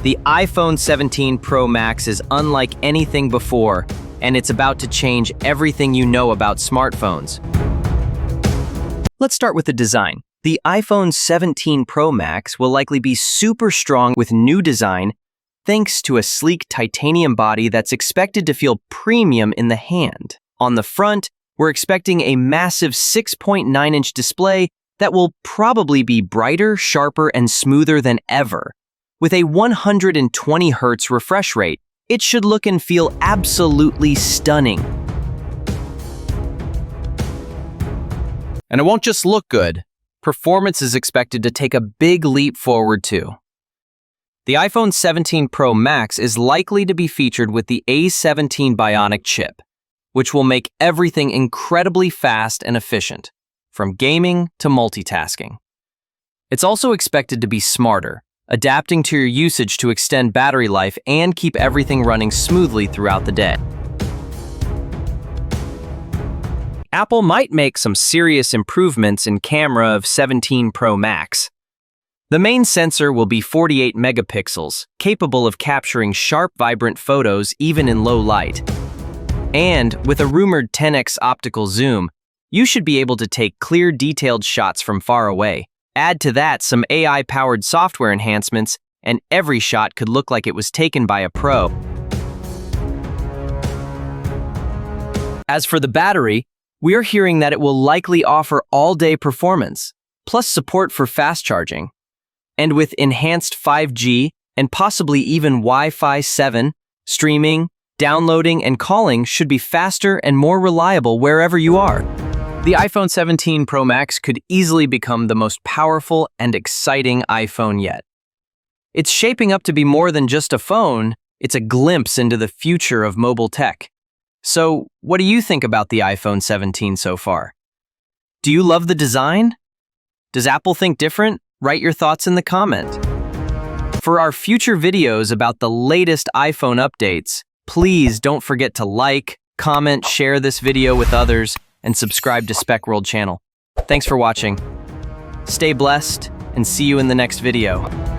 The iPhone 17 Pro Max is unlike anything before, and it's about to change everything you know about smartphones. Let's start with the design. The iPhone 17 Pro Max will likely be super strong with new design thanks to a sleek titanium body that's expected to feel premium in the hand. On the front, we're expecting a massive 6.9-inch display that will probably be brighter, sharper, and smoother than ever. With a 120 Hz refresh rate, it should look and feel absolutely stunning. And it won't just look good. Performance is expected to take a big leap forward too. The iPhone 17 Pro Max is likely to be featured with the A17 Bionic chip, which will make everything incredibly fast and efficient, from gaming to multitasking. It's also expected to be smarter, adapting to your usage to extend battery life and keep everything running smoothly throughout the day. Apple might make some serious improvements in camera of 17 Pro Max. The main sensor will be 48 megapixels, capable of capturing sharp, vibrant photos even in low light. And with a rumored 10x optical zoom, you should be able to take clear, detailed shots from far away. Add to that some AI-powered software enhancements, and every shot could look like it was taken by a pro. As for the battery, we're hearing that it will likely offer all-day performance, plus support for fast charging. And with enhanced 5G and possibly even Wi-Fi 7, streaming, downloading, and calling should be faster and more reliable wherever you are. The iPhone 17 Pro Max could easily become the most powerful and exciting iPhone yet. It's shaping up to be more than just a phone, it's a glimpse into the future of mobile tech. So, what do you think about the iPhone 17 so far? Do you love the design? Does Apple think different? Write your thoughts in the comment. For our future videos about the latest iPhone updates, please don't forget to like, comment, share this video with others, and subscribe to Spec World channel. Thanks for watching. Stay blessed, and see you in the next video.